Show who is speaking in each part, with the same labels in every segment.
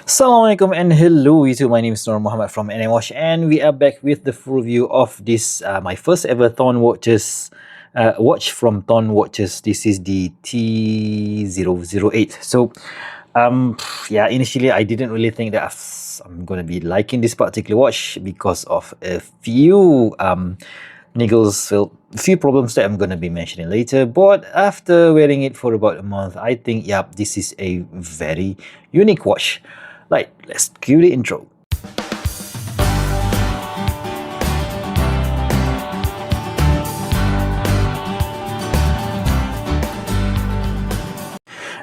Speaker 1: Assalamualaikum and hello YouTube, my name is Nur Muhammad from NMWatch and we are back with the full review of this my first ever Thorn watch from Thorn watches. This is the T008. So yeah, initially I didn't really think that I'm gonna be liking this particular watch because of a few niggles, a few problems that I'm gonna be mentioning later. But after wearing it for about a month, I think yeah, this is a very unique watch. Right, let's cue the intro.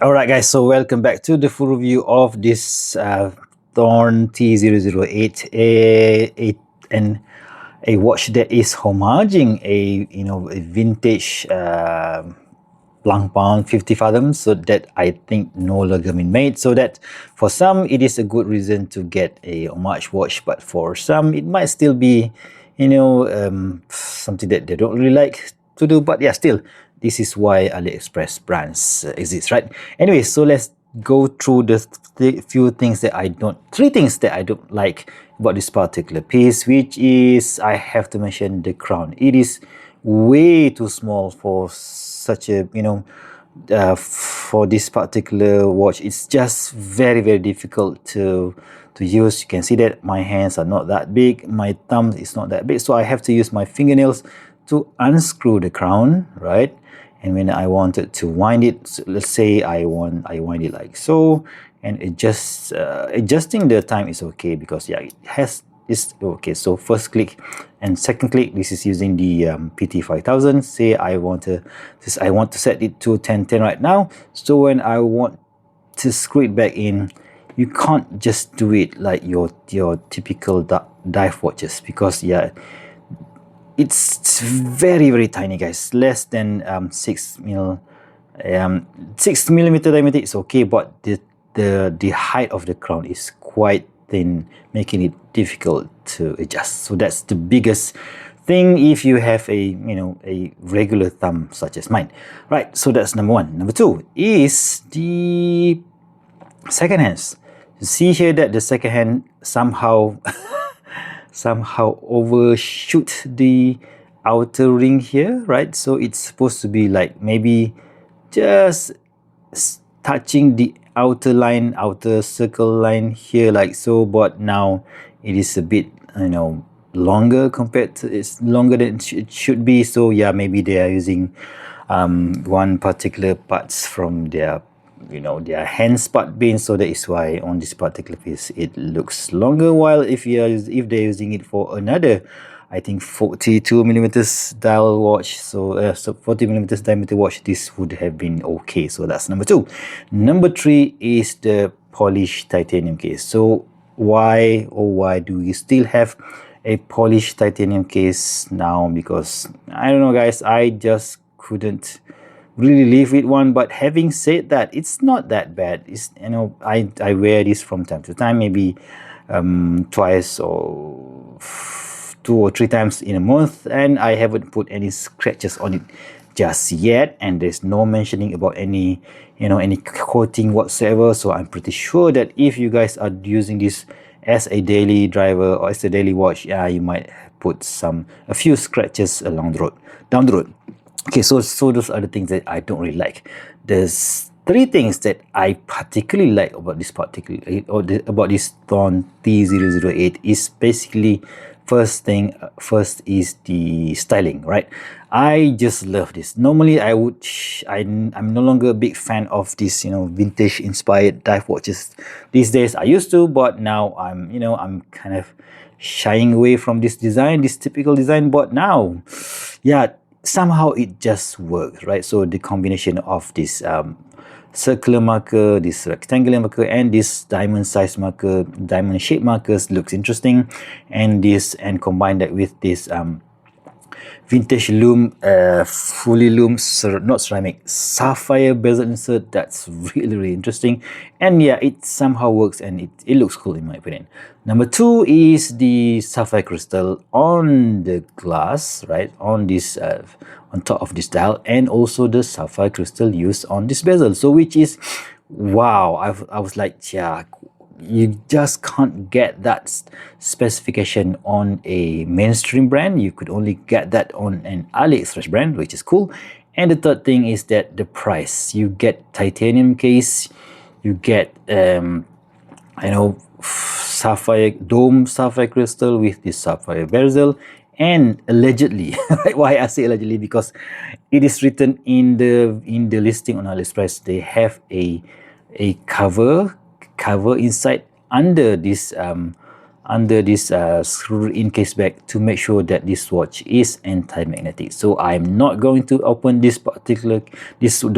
Speaker 1: Alright guys, so welcome back to the full review of this Thorn T008, a watch that is homaging a vintage Langpound 50 fathoms, so that I think no longer been made, so that for some it is a good reason to get a homage watch, but for some it might still be something that they don't really like to do. But yeah, still, this is why AliExpress brands exist, right? Anyway, so let's go through the three things that I don't like about this particular piece, which is, I have to mention the crown. It is way too small for such a for this particular watch. It's just very difficult to use. You can see that my hands are not that big, my thumb is not that big, so I have to use my fingernails to unscrew the crown, right? And when I wanted to wind it, so let's say I wind it like so, and adjusting the time is okay, because yeah, it's okay. So first click and second click, this is using the PT5000. Say I want to set it to 1010 right now. So when I want to screw it back in, you can't just do it like your typical dive watches, because yeah, it's very tiny guys, less than 6 millimeter diameter is okay, but the height of the crown is quite thin, making it difficult to adjust. So that's the biggest thing if you have a regular thumb such as mine, right? So that's number one. Number two is the second hands. You see here that the second hand somehow overshoot the outer ring here, right? So it's supposed to be like maybe just touching the outer circle line here, like so, but now it is a bit longer compared to, it's longer than it should be. So yeah, maybe they are using one particular parts from their their hand part bin, so that is why on this particular piece it looks longer, while if they're using it for another, I think 42 millimeters dial watch, so 40 millimeters diameter watch, this would have been okay. So that's number two. Number three is the polished titanium case. So why do you still have a polished titanium case now? Because I don't know guys, I just couldn't really live with one. But having said that, it's not that bad. It's I wear this from time to time, maybe twice or 2 or 3 times in a month, and I haven't put any scratches on it just yet, and there's no mentioning about any any coating whatsoever. So I'm pretty sure that if you guys are using this as a daily driver or as a daily watch, yeah, you might put a few scratches down the road. Okay, so those are the things that I don't really like. There's 3 things that I particularly like about this about this Thorn T008 is basically, first is the styling, right? I just love this. Normally I'm no longer a big fan of this vintage inspired dive watches these days. I used to, but now I'm kind of shying away from this design, this typical design. But now, yeah, somehow it just works, right? So the combination of this circular marker, this rectangular marker, and this diamond size marker, diamond shape markers looks interesting, and combine that with this vintage Lume, fully Lume, not ceramic, sapphire bezel insert. That's really interesting, and yeah, it somehow works, and it looks cool in my opinion. Number 2 is the sapphire crystal on the glass, right, on this on top of this dial, and also the sapphire crystal used on this bezel. So which is wow, I was like, yeah, you just can't get that specification on a mainstream brand. You could only get that on an AliExpress brand, which is cool. And the third thing is that the price. You get titanium case, you get sapphire dome, sapphire crystal with this sapphire bezel, and allegedly, why I say allegedly, because it is written in the listing on AliExpress, they have a cover inside under this screw-in case bag to make sure that this watch is anti-magnetic. So I'm not going to open the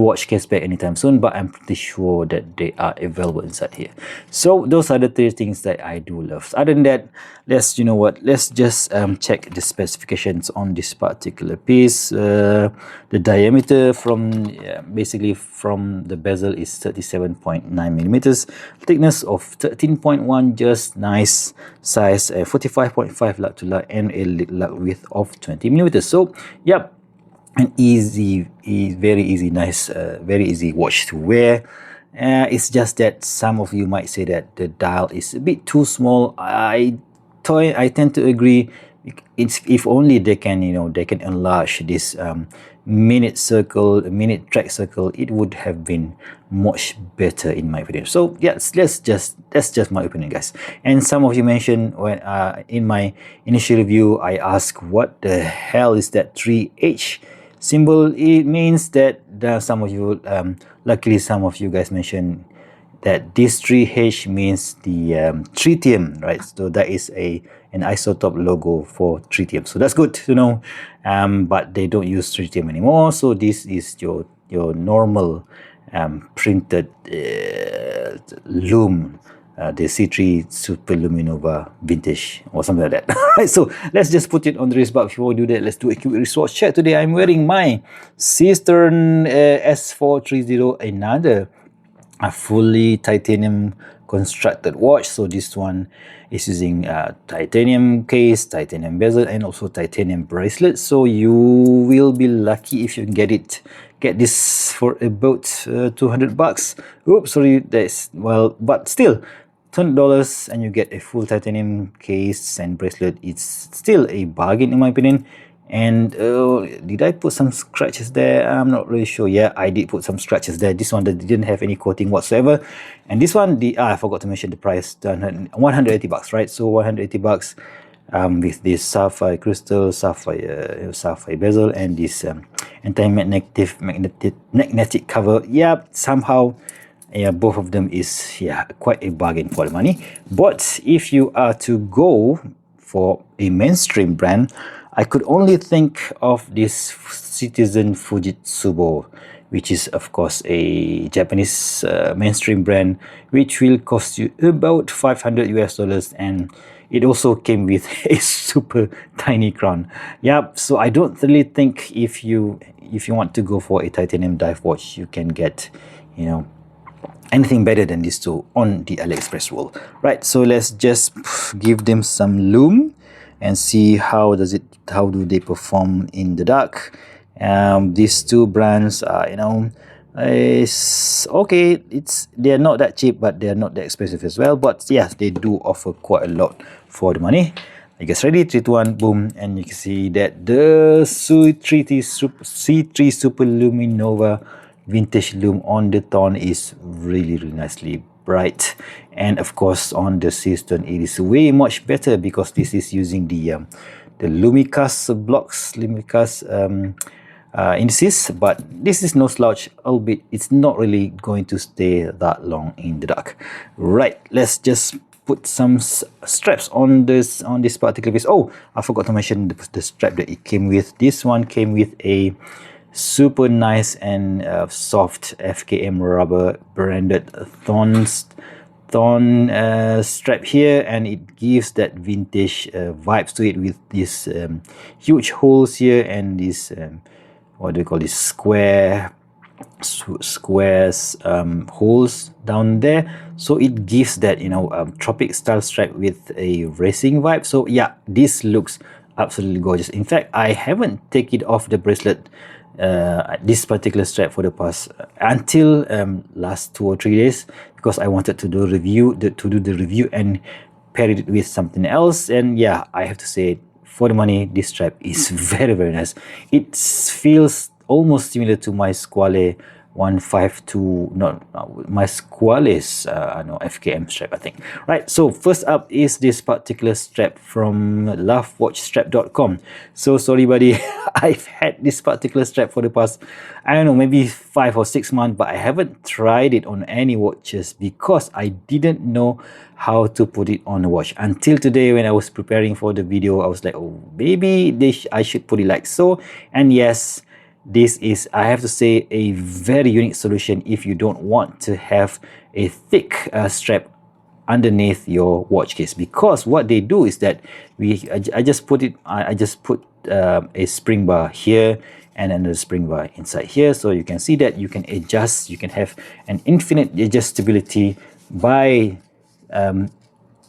Speaker 1: watch case bag anytime soon, but I'm pretty sure that they are available inside here. So those are the three things that I do love. Other than that, let's just check the specifications on this particular piece. The diameter basically from the bezel is 37.9 millimeters, thickness of 13.1, just nice. Size 45.5 lug to lug, and a lug width of 20 millimeters. So yep, an very easy, nice, very easy watch to wear. It's just that some of you might say that the dial is a bit too small. I tend to agree. If only they can enlarge this minute track circle, it would have been much better in my opinion. So yes, that's just my opinion, guys. And some of you mentioned when in my initial review, I asked what the hell is that 3H symbol. It means that some of you, luckily some of you guys mentioned that this 3H means the tritium, right? So that is an isotope logo for tritium. So that's good to know. But they don't use tritium anymore. So this is your normal printed Lume, the C3 Super Luminova Vintage or something like that. Right, so let's just put it on the wrist. But before we do that, let's do a quick wristwatch check. Today I'm wearing my Thorn S430, another a fully titanium constructed watch. So this one is using titanium case, titanium bezel, and also titanium bracelet. So you will be lucky if you can get this for about $200. Oops, sorry, but still $200, and you get a full titanium case and bracelet. It's still a bargain in my opinion. And did I put some scratches there? I'm not really sure. Yeah, I did put some scratches there. This one that didn't have any coating whatsoever. And this one, I forgot to mention the price, $180, right? So $180 with this sapphire crystal, sapphire bezel, and this magnetic cover. Yeah, somehow, yeah, both of them is quite a bargain for the money. But if you are to go for a mainstream brand, I could only think of this Citizen Fujitsubo, which is of course a Japanese mainstream brand, which will cost you about $500, and it also came with a super tiny crown. Yeah, so I don't really think if you want to go for a titanium dive watch, you can get anything better than these two on the AliExpress world. Right, so let's just give them some lume and see how do they perform in the dark. These two brands are, it's okay. They're not that cheap, but they're not that expensive as well. But yes, they do offer quite a lot for the money. I guess ready, 3, 2, 1, boom, and you can see that the C3 Super Luminova Vintage Lume on the Thorn is really nicely bright. And of course on the Thorn it is way much better because this is using the Lumicast blocks, indices, but this is no slouch, albeit it's not really going to stay that long in the dark. Right, let's just put some straps on this particular piece. Oh, I forgot to mention the strap that it came with. This one came with a super nice and soft FKM rubber branded Thorn strap here, and it gives that vintage vibes to it with these huge holes here and this what do you call this, squares holes down there. So it gives that tropic style strap with a racing vibe. So yeah, this looks absolutely gorgeous. In fact, I haven't taken off the bracelet this particular strap for the past until last 2 or 3 days, because I wanted to do the review and pair it with something else. And yeah, I have to say, for the money, this strap is very, very nice. It feels almost similar to my Squale 152, my Squale's FKM strap, I think. Right, so first up is this particular strap from Luffwatchstrap.com. So sorry buddy, I've had this particular strap for the past, I don't know, maybe 5 or 6 months, but I haven't tried it on any watches because I didn't know how to put it on a watch. Until today, when I was preparing for the video, I was like, oh, maybe I should put it like so. And yes, this is, I have to say, a very unique solution if you don't want to have a thick strap underneath your watch case, because what they do is that I just put a spring bar here and another spring bar inside here, so you can see that you can adjust, you can have an infinite adjustability by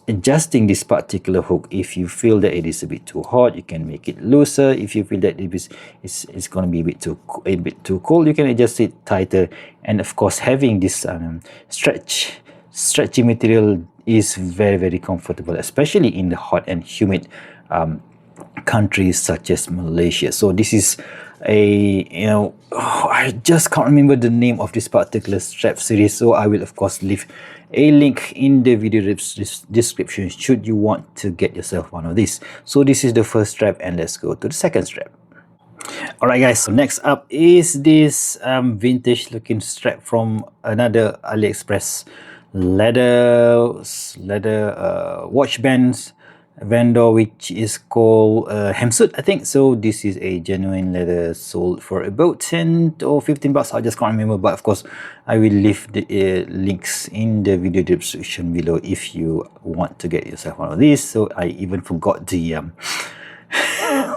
Speaker 1: adjusting this particular hook. If you feel that it is a bit too hot, you can make it looser. If you feel that it's going to be a bit too cold, you can adjust it tighter. And of course, having this stretchy material is very, very comfortable, especially in the hot and humid countries such as Malaysia. So this is I just can't remember the name of this particular strap series, so I will of course leave a link in the video description should you want to get yourself one of these. So this is the first strap, and let's go to the second strap. Alright guys, so next up is this vintage looking strap from another AliExpress leather watch bands vendor, which is called Hemsut, I think. So this is a genuine leather, sold for about 10 or 15 bucks, I just can't remember, but of course I will leave the links in the video description below if you want to get yourself one of these. So I even forgot the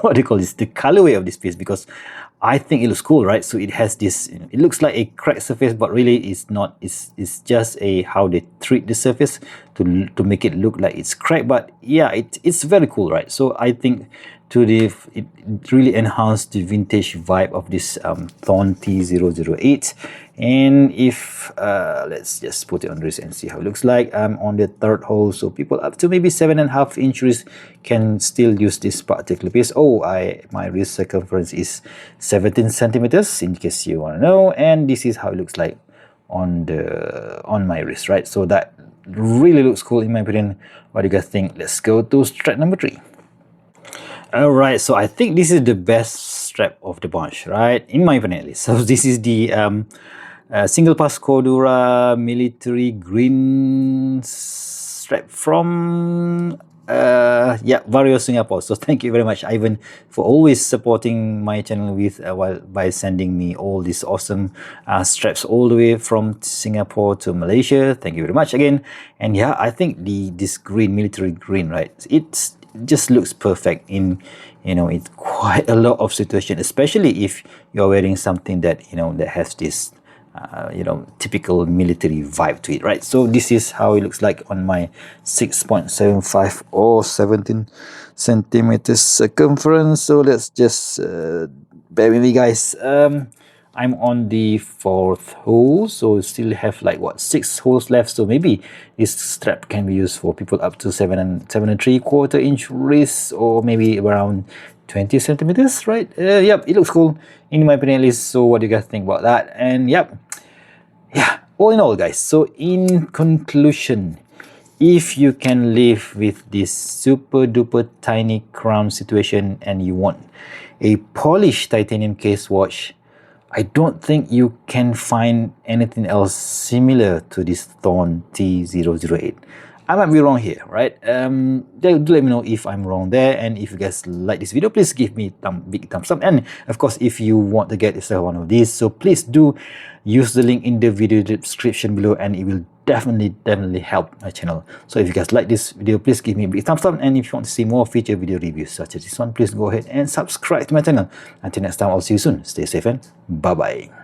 Speaker 1: what do you call this, the colorway of this piece, because I think it looks cool, right? So it has this, it looks like a cracked surface, but really it's not. It's just a how they treat the surface to make it look like it's cracked. But yeah, it's very cool, right? So I think it really enhanced the vintage vibe of this Thorn T008. And if let's just put it on wrist and see how it looks like. I'm on the 3rd hole, so people up to maybe 7.5 inch wrist can still use this particular piece. Oh, my wrist circumference is 17 centimeters, in case you want to know. And this is how it looks like on my wrist, right? So that really looks cool in my opinion. What do you guys think? Let's go to strap number 3. Alright, so I think this is the best strap of the bunch, right? In my opinion at least. So this is the single pass Cordura military green strap from Vario Singapore. So thank you very much, Ivan, for always supporting my channel with by sending me all these awesome straps all the way from Singapore to Malaysia. Thank you very much again. And yeah, I think this green, military green, right, it just looks perfect in in quite a lot of situations, especially if you're wearing something that that has this typical military vibe to it, right? So this is how it looks like on my 6.75 or 17 centimeters circumference. So let's just bear with me, guys. I'm on the 4th hole, so still have like what, 6 holes left. So maybe this strap can be used for people up to 7.75 inch wrist, or maybe around 20 centimeters, right? Yep, it looks cool in my opinion at least. So what do you guys think about that? And yep, yeah, all in all, guys, so in conclusion, if you can live with this super duper tiny crown situation and you want a polished titanium case watch, I don't think you can find anything else similar to this Thorn T008. I might be wrong here, right? Do let me know if I'm wrong there. And if you guys like this video, please give me a big thumbs up. And of course, if you want to get yourself one of these, so please do use the link in the video description below, and it will definitely help my channel. So if you guys like this video, please give me a big thumbs up. And if you want to see more feature video reviews such as this one, please go ahead and subscribe to my channel. Until next time, I'll see you soon. Stay safe and bye-bye.